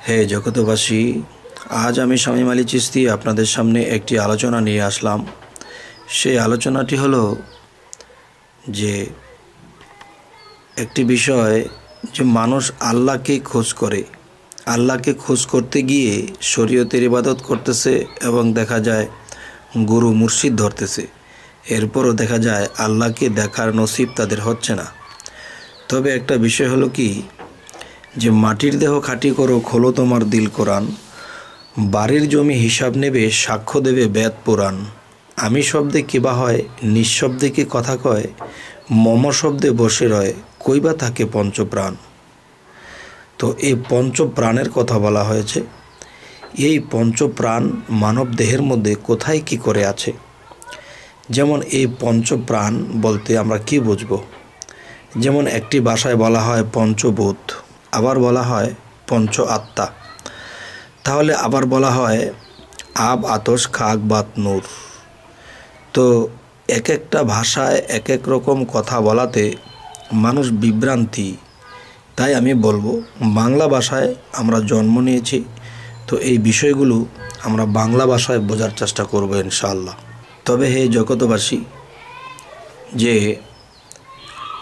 হে জগতবাসী, আজ আমি শামীম আলী চিশতি আপনাদের সামনে একটি আলোচনা নিয়ে আসলাম। সেই আলোচনাটি হলো যে একটি বিষয় যে মানুষ আল্লাহকে খোঁজ করে, আল্লাহকে খোঁজ করতে গিয়ে শরীয়তের ইবাদত করতেছে এবং দেখা যায় গুরু মুর্শিদ ধরতেছে, এরপরও দেখা যায় আল্লাহকে দেখার নসিব তাদের হচ্ছে না। তবে একটা বিষয় হলো কি, যে মাটির দেহ খাঁটি করো, খোলো তোমার দিল কোরআন, বাড়ির জমি হিসাব নেবে, সাক্ষ্য দেবে বেদ পুরাণ। আমি শব্দে কিবা হয়, নিঃশব্দে কি কথা কয়, মম শব্দে বসে রয়, কইবা থাকে পঞ্চপ্রাণ। তো এই পঞ্চপ্রাণের কথা বলা হয়েছে। এই পঞ্চপ্রাণ মানব দেহের মধ্যে কোথায় কি করে আছে। যেমন এই পঞ্চপ্রাণ বলতে আমরা কি বুঝব? যেমন একটি ভাষায় বলা হয় পঞ্চভূত, আবার বলা হয় পঞ্চ আত্মা, তাহলে আবার বলা হয় আব, আতশ, খাক, বাত, নূর। তো এক একটা ভাষায় এক এক রকম কথা বলাতে মানুষ বিভ্রান্তি। তাই আমি বলবো, বাংলা ভাষায় আমরা জন্ম নিয়েছি, তো এই বিষয়গুলো আমরা বাংলা ভাষায় বোঝার চেষ্টা করব ইনশাআল্লাহ। তবে হে জগতবাসী, যে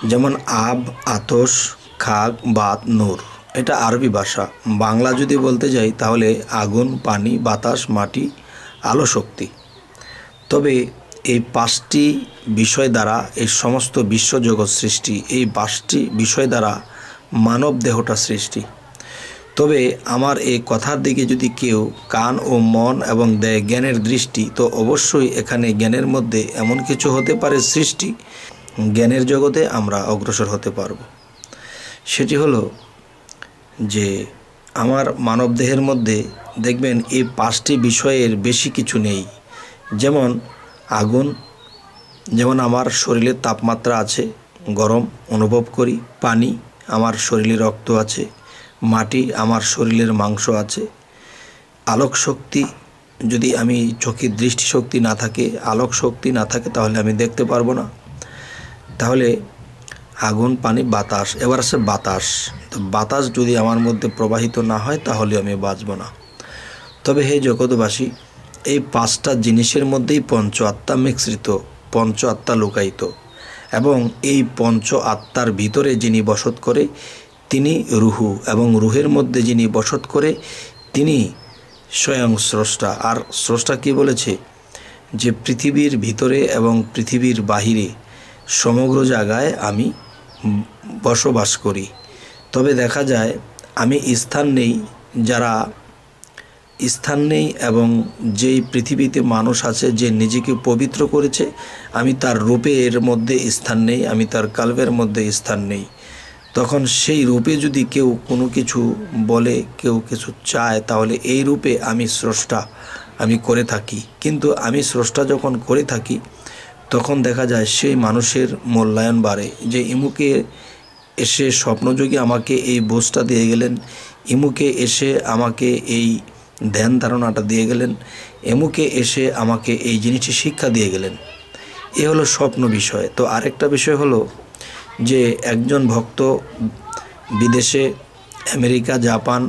যেমন আব, আতশ, খাক, বাত, নূর, এটা আরবি ভাষা। বাংলা যদি বলতে যাই তাহলে আগুন, পানি, বাতাস, মাটি, আলো, শক্তি। তবে এই পাঁচটি বিষয় দ্বারা এই সমস্ত বিশ্বজগৎ সৃষ্টি, এই পাঁচটি বিষয় দ্বারা মানব দেহটা সৃষ্টি। তবে আমার এই কথার দিকে যদি কেউ কান ও মন এবং দেয় জ্ঞানের দৃষ্টি, তো অবশ্যই এখানে জ্ঞানের মধ্যে এমন কিছু হতে পারে সৃষ্টি, জ্ঞানের জগতে আমরা অগ্রসর হতে পারব। সেটি হলো যে আমার মানব দেহের মধ্যে দেখবেন এই পাঁচটি বিষয়ের বেশি কিছু নেই। যেমন আগুন, যেমন আমার শরীরের তাপমাত্রা আছে, গরম অনুভব করি। পানি, আমার শরীরে রক্ত আছে। মাটি, আমার শরীরের মাংস আছে। আলোক শক্তি, যদি আমি চোখের দৃষ্টিশক্তি না থাকে, আলোক শক্তি না থাকে, তাহলে আমি দেখতে পারবো না। তাহলে আগুন, পানি, বাতাস। এবার আছে বাতাস। তো বাতাস যদি আমার মধ্যে প্রবাহিত না হয় তাহলে আমি বাঁচব না। তবে হে জগতবাসী, এই পাঁচটা জিনিসের মধ্যেই পঞ্চ আত্মা মিশ্রিত, পঞ্চ আত্মা লুকায়িত, এবং এই পঞ্চ আত্মার ভিতরে যিনি বসত করে তিনি রুহু, এবং রুহের মধ্যে যিনি বসত করে তিনি স্বয়ং স্রষ্টা। আর স্রষ্টা কি বলেছে? যে পৃথিবীর ভিতরে এবং পৃথিবীর বাহিরে সমগ্র জায়গায় আমি বসবাস করি। তবে দেখা যায় আমি স্থান নেই, যারা স্থান নেই, এবং যেই পৃথিবীতে মানুষ আছে যে নিজেকে পবিত্র করেছে, আমি তার রূপের মধ্যে স্থান নেই, আমি তার কালবের মধ্যে স্থান নেই। তখন সেই রূপে যদি কেউ কোনো কিছু বলে, কেউ কিছু চায়, তাহলে এই রূপে আমি স্রষ্টা, আমি করে থাকি। কিন্তু আমি স্রষ্টা যখন করে থাকি, তখন দেখা যায় সেই মানুষের মূল্যায়ন বাড়ে, যে ইমুকে এসে স্বপ্নযোগী আমাকে এই বোঝটা দিয়ে গেলেন, ইমুকে এসে আমাকে এই ধ্যান ধারণাটা দিয়ে গেলেন, এমুকে এসে আমাকে এই জিনিসটি শিক্ষা দিয়ে গেলেন। এ হলো স্বপ্ন বিষয়। তো আরেকটা বিষয় হলো যে একজন ভক্ত বিদেশে, আমেরিকা, জাপান,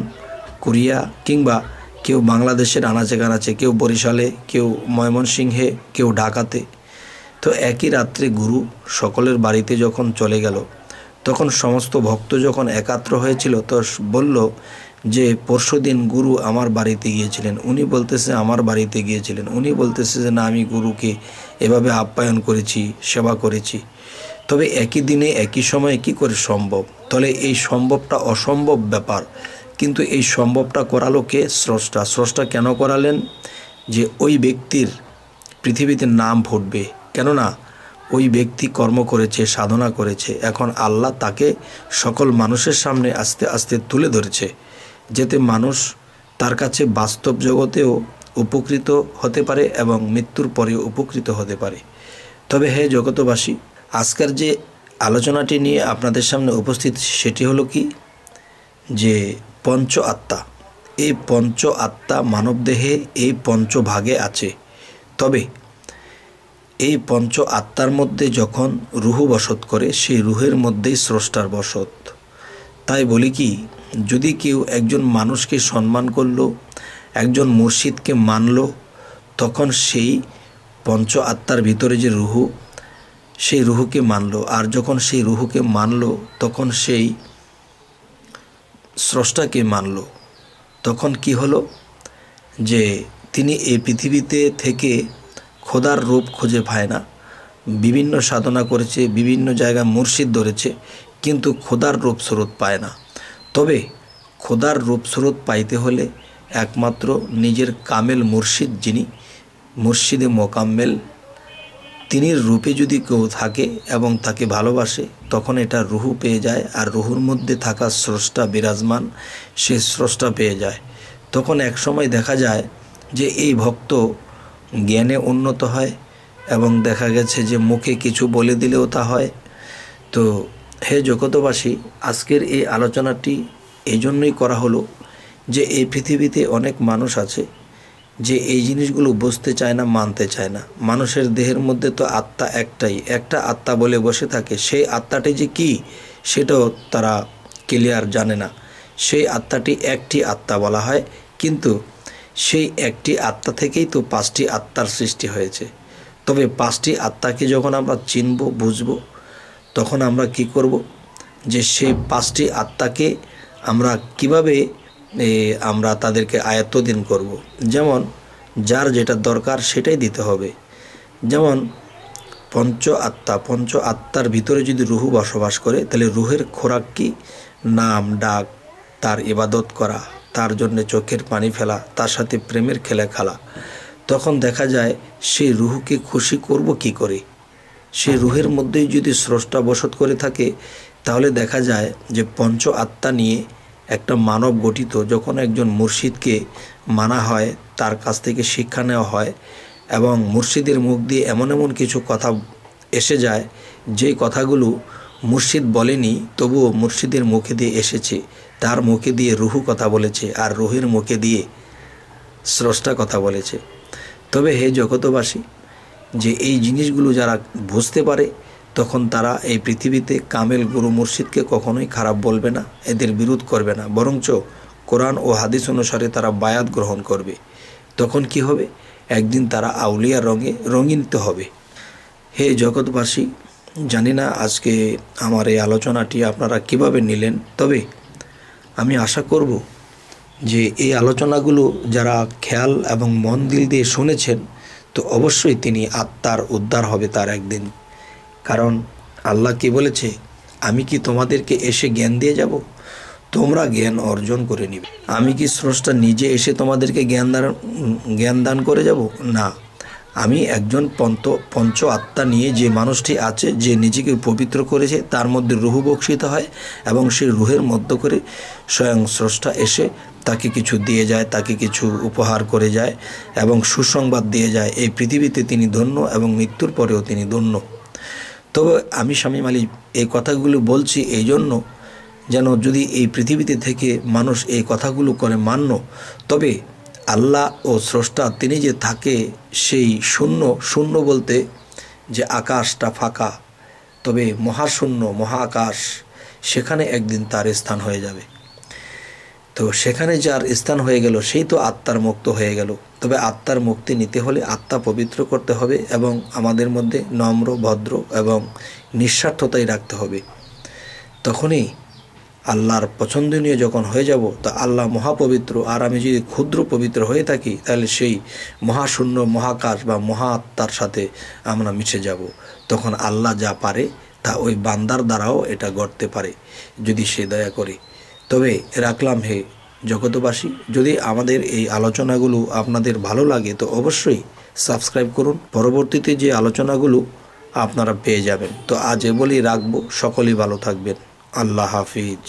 কোরিয়া, কিংবা কেউ বাংলাদেশের আনাচে কানাচে, কেউ বরিশালে, কেউ ময়মনসিংহে, কেউ ঢাকাতে, তো একই রাত্রে গুরু সকলের বাড়িতে যখন চলে গেল, তখন সমস্ত ভক্ত যখন একাত্র হয়েছিল, তো বলল যে পরশুদিন গুরু আমার বাড়িতে গিয়েছিলেন, উনি বলতেছে আমার বাড়িতে গিয়েছিলেন, উনি বলতেছে যে না, আমি গুরুকে এভাবে আপ্যায়ন করেছি, সেবা করেছি। তবে একই দিনে একই সময়ে কি করে সম্ভব? তাহলে এই সম্ভবটা অসম্ভব ব্যাপার, কিন্তু এই সম্ভবটা করালো কে? স্রষ্টা। স্রষ্টা কেন করালেন? যে ওই ব্যক্তির পৃথিবীতে নাম ফুটবে, কেননা ওই ব্যক্তি কর্ম করেছে, সাধনা করেছে। এখন আল্লাহ তাকে সকল মানুষের সামনে আস্তে আস্তে তুলে ধরেছে, যাতে মানুষ তার কাছে বাস্তব জগতেও উপকৃত হতে পারে এবং মৃত্যুর পরেও উপকৃত হতে পারে। তবে হে জগতবাসী, আজকের যে আলোচনাটি নিয়ে আপনাদের সামনে উপস্থিত, সেটি হলো কি, যে পঞ্চ আত্মা। এই পঞ্চ আত্মা মানবদেহে এই পঞ্চভাগে আছে। তবে এই পঞ্চ আত্মার মধ্যে যখন রুহু বসত করে, সেই রুহের মধ্যেই স্রষ্টার বসত। তাই বলি কি, যদি কেউ একজন মানুষকে সম্মান করলো, একজন মুর্শিদকে মানলো, তখন সেই পঞ্চ আত্মার ভিতরে যে রুহু, সেই রুহুকে মানলো। আর যখন সেই রুহুকে মানলো তখন সেই স্রষ্টাকে মানলো। তখন কি হলো যে তিনি এই পৃথিবীতে থেকে খোদার রূপ খুঁজে পায় না। বিভিন্ন সাধনা করেছে, বিভিন্ন জায়গায় মুর্শিদ ধরেছে, কিন্তু খোদার রূপ স্রোত পায় না। তবে খোদার রূপ স্রোত পাইতে হলে একমাত্র নিজের কামেল মুর্শিদ, যিনি মুর্শিদে মোকাম্মেল, তিনি রূপে যদি কেউ থাকে এবং তাকে ভালোবাসে, তখন এটা রুহু পেয়ে যায়। আর রুহুর মধ্যে থাকা স্রষ্টা বিরাজমান, সে স্রষ্টা পেয়ে যায়। তখন এক সময় দেখা যায় যে এই ভক্ত জ্ঞানে উন্নত হয় এবং দেখা গেছে যে মুখে কিছু বলে দিলেও তা হয়। তো হে জগতবাসী, আজকের এই আলোচনাটি এই জন্যই করা হলো যে এই পৃথিবীতে অনেক মানুষ আছে যে এই জিনিসগুলো বুঝতে চায় না, মানতে চায় না। মানুষের দেহের মধ্যে তো আত্মা একটাই, একটা আত্মা বলে বসে থাকে। সেই আত্মাটি যে কি সেটাও তারা ক্লিয়ার জানে না। সেই আত্মাটি একটি আত্মা বলা হয়, কিন্তু সেই একটি আত্মা থেকেই তো 5টি আত্মার সৃষ্টি হয়েছে। তবে 5টি আত্মাকে যখন আমরা চিনব, বুঝব, তখন আমরা কি করব যে সেই 5টি আত্মাকে আমরা কিভাবে আমরা তাদেরকে আয়ত্তদিন করব। যেমন যার যেটা দরকার সেটাই দিতে হবে। যেমন পঞ্চ আত্মার ভিতরে যদি রুহু বসবাস করে, তাহলে রুহের খোরাক কি? নাম ডাক, তার ইবাদত করা, তার জন্য চোখের পানি ফেলা, তার সাথে প্রেমের খেলা খেলা। তখন দেখা যায় সেই রুহুকে খুশি করব কি করে? সেই রুহের মধ্যেই যদি স্রষ্টা বসত করে থাকে, তাহলে দেখা যায় যে পঞ্চ আত্মা নিয়ে একটা মানব গঠিত। যখন একজন মুর্শিদকে মানা হয়, তার কাছ থেকে শিক্ষা নেওয়া হয় এবং মুর্শিদের মুখ দিয়ে এমন এমন কিছু কথা এসে যায় যেই কথাগুলো মুর্শিদ বলেনি, তবুও মুর্শিদের মুখে দিয়ে এসেছে। তার মুখে দিয়ে রুহু কথা বলেছে আর রুহের মুখে দিয়ে স্রষ্টা কথা বলেছে। তবে হে জগতবাসী, যে এই জিনিসগুলো যারা বুঝতে পারে, তখন তারা এই পৃথিবীতে কামেল গুরু মুর্শিদকে কখনোই খারাপ বলবে না, এদের বিরোধ করবে না, বরঞ্চ কোরআন ও হাদিস অনুসারে তারা বায়াত গ্রহণ করবে। তখন কি হবে? একদিন তারা আউলিয়া রঙে রঙিত হবে। হে জগৎবাসী, জানি না আজকে আমার এই আলোচনাটি আপনারা কিভাবে নিলেন, তবে আমি আশা করব যে এই আলোচনাগুলো যারা খেয়াল এবং মন দিল দিয়ে শুনেছেন, তো অবশ্যই তিনি আত্মার উদ্ধার হবে তার একদিন। কারণ আল্লাহ কি বলেছে, আমি কি তোমাদেরকে এসে জ্ঞান দিয়ে যাব? তোমরা জ্ঞান অর্জন করে নিবে। আমি কি স্রষ্টা নিজে এসে তোমাদেরকে জ্ঞান দান করে যাব? না, আমি একজন পঞ্চ আত্মা নিয়ে যে মানুষটি আছে, যে নিজেকে পবিত্র করেছে, তার মধ্যে রুহু বক্ষিত হয় এবং সেই রুহের মধ্য করে স্বয়ং স্রষ্টা এসে তাকে কিছু দিয়ে যায়, তাকে কিছু উপহার করে যায় এবং সুসংবাদ দিয়ে যায়। এই পৃথিবীতে তিনি ধন্য এবং মৃত্যুর পরেও তিনি ধন্য। তবে আমি শামীম আলী এই কথাগুলো বলছি এই জন্য, যেন যদি এই পৃথিবীতে থেকে মানুষ এই কথাগুলো করে মান্য, তবে আল্লাহ ও স্রষ্টা তিনি যে থাকে সেই শূন্য বলতে যে আকাশটা ফাঁকা, তবে মহাশূন্য মহাকাশ, সেখানে একদিন তার স্থান হয়ে যাবে। তো সেখানে যার স্থান হয়ে গেল সেই তো আত্মার মুক্ত হয়ে গেল। তবে আত্মার মুক্তি নিতে হলে আত্মা পবিত্র করতে হবে এবং আমাদের মধ্যে নম্র, ভদ্র এবং নিঃস্বার্থতাই রাখতে হবে। তখনই আল্লাহর পছন্দনীয় যখন হয়ে যাব, তা আল্লাহ মহাপবিত্র, আর আমি যদি ক্ষুদ্র পবিত্র হয়ে থাকি, তাহলে সেই মহাশূন্য মহাকাশ বা মহা আত্মার সাথে আমরা মিশে যাব। তখন আল্লাহ যা পারে তা ওই বান্দার দ্বারাও এটা গড়তে পারে, যদি সে দয়া করে। তবে রাখলাম হে জগতবাসী, যদি আমাদের এই আলোচনাগুলো আপনাদের ভালো লাগে, তো অবশ্যই সাবস্ক্রাইব করুন। পরবর্তীতে যে আলোচনাগুলো আপনারা পেয়ে যাবেন। তো আজ এ বলেই রাখবো, সকলেই ভালো থাকবেন। আল্লাহ হাফিজ।